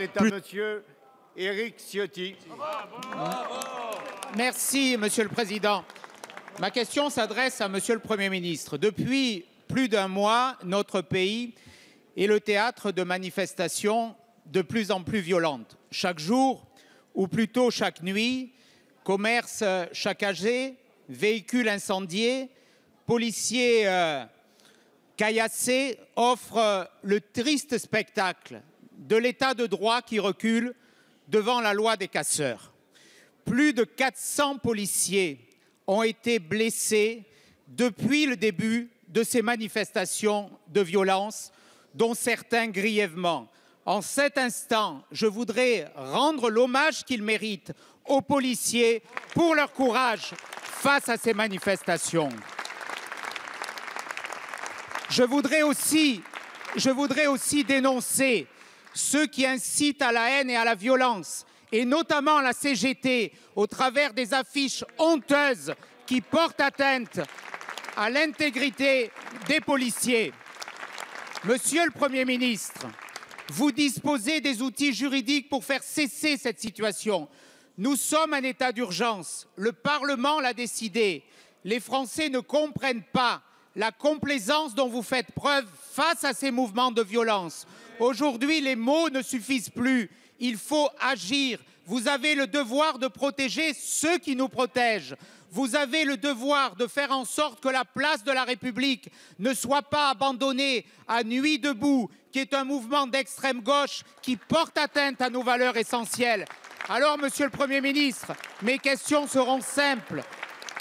est à monsieur Éric Ciotti. Merci, Monsieur le Président. Ma question s'adresse à Monsieur le Premier ministre. Depuis plus d'un mois, notre pays est le théâtre de manifestations de plus en plus violentes. Chaque jour, ou plutôt chaque nuit, commerces saccagés, véhicules incendiés, policiers caillassés offrent le triste spectacle de l'état de droit qui recule devant la loi des casseurs. Plus de 400 policiers ont été blessés depuis le début de ces manifestations de violence, dont certains grièvement. En cet instant, je voudrais rendre l'hommage qu'ils méritent aux policiers pour leur courage face à ces manifestations. Je voudrais aussi dénoncer ceux qui incitent à la haine et à la violence, et notamment la CGT, au travers des affiches honteuses qui portent atteinte à l'intégrité des policiers. Monsieur le Premier ministre, vous disposez des outils juridiques pour faire cesser cette situation. Nous sommes en état d'urgence. Le Parlement l'a décidé. Les Français ne comprennent pas la complaisance dont vous faites preuve face à ces mouvements de violence. Aujourd'hui, les mots ne suffisent plus. Il faut agir. Vous avez le devoir de protéger ceux qui nous protègent. Vous avez le devoir de faire en sorte que la place de la République ne soit pas abandonnée à Nuit debout, qui est un mouvement d'extrême gauche qui porte atteinte à nos valeurs essentielles. Alors, Monsieur le Premier ministre, mes questions seront simples.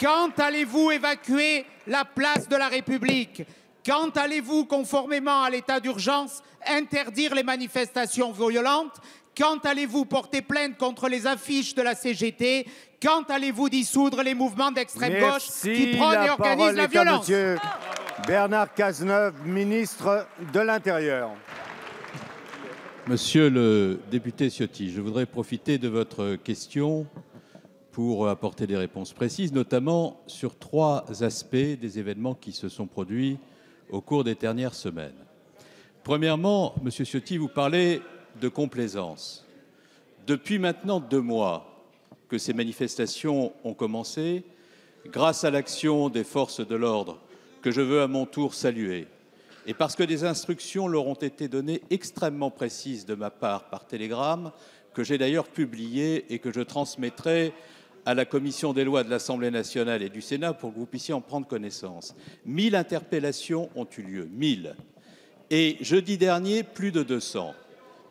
Quand allez-vous évacuer la place de la République ? Quand allez-vous, conformément à l'état d'urgence, interdire les manifestations violentes ? Quand allez-vous porter plainte contre les affiches de la CGT ? Quand allez-vous dissoudre les mouvements d'extrême gauche qui prônent et organisent la violence ? Monsieur Bernard Cazeneuve, ministre de l'Intérieur. Monsieur le député Ciotti, je voudrais profiter de votre question pour apporter des réponses précises, notamment sur 3 aspects des événements qui se sont produits au cours des dernières semaines. Premièrement, Monsieur Ciotti, vous parlez de complaisance. Depuis maintenant 2 mois que ces manifestations ont commencé, grâce à l'action des forces de l'ordre, que je veux à mon tour saluer, et parce que des instructions leur ont été données extrêmement précises de ma part par télégramme, que j'ai d'ailleurs publié et que je transmettrai à la commission des lois de l'Assemblée nationale et du Sénat pour que vous puissiez en prendre connaissance. 1000 interpellations ont eu lieu, 1000. Et jeudi dernier, plus de 200.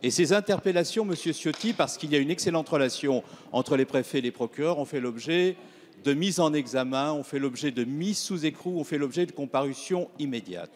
Et ces interpellations, Monsieur Ciotti, parce qu'il y a une excellente relation entre les préfets et les procureurs, ont fait l'objet de mise en examen, ont fait l'objet de mise sous écrou, ont fait l'objet de comparution immédiate.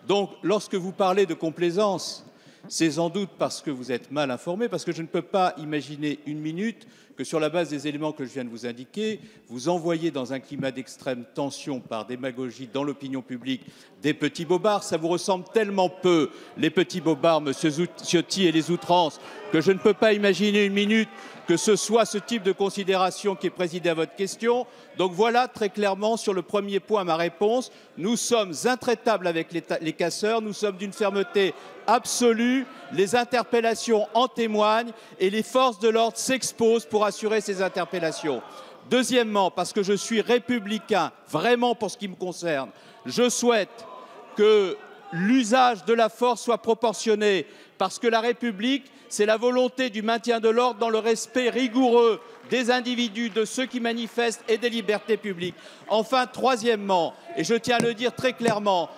Donc, lorsque vous parlez de complaisance, c'est sans doute parce que vous êtes mal informé, parce que je ne peux pas imaginer une minute que sur la base des éléments que je viens de vous indiquer, vous envoyez dans un climat d'extrême tension par démagogie dans l'opinion publique des petits bobards. Ça vous ressemble tellement peu, les petits bobards, Monsieur Ciotti, et les outrances, que je ne peux pas imaginer une minute que ce soit ce type de considération qui est présidé à votre question. Donc voilà très clairement sur le premier point ma réponse. Nous sommes intraitables avec les casseurs, nous sommes d'une fermeté absolue, les interpellations en témoignent et les forces de l'ordre s'exposent pour assurer ces interpellations. Deuxièmement, parce que je suis républicain, vraiment pour ce qui me concerne, je souhaite que l'usage de la force soit proportionné, parce que la République, c'est la volonté du maintien de l'ordre dans le respect rigoureux des individus, de ceux qui manifestent et des libertés publiques. Enfin, troisièmement, et je tiens à le dire très clairement,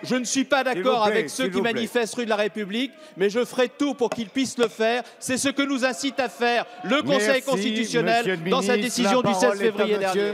je ne suis pas d'accord avec ceux qui manifestent rue de la République, mais je ferai tout pour qu'ils puissent le faire. C'est ce que nous incite à faire le Conseil constitutionnel dans sa décision du 16 février dernier.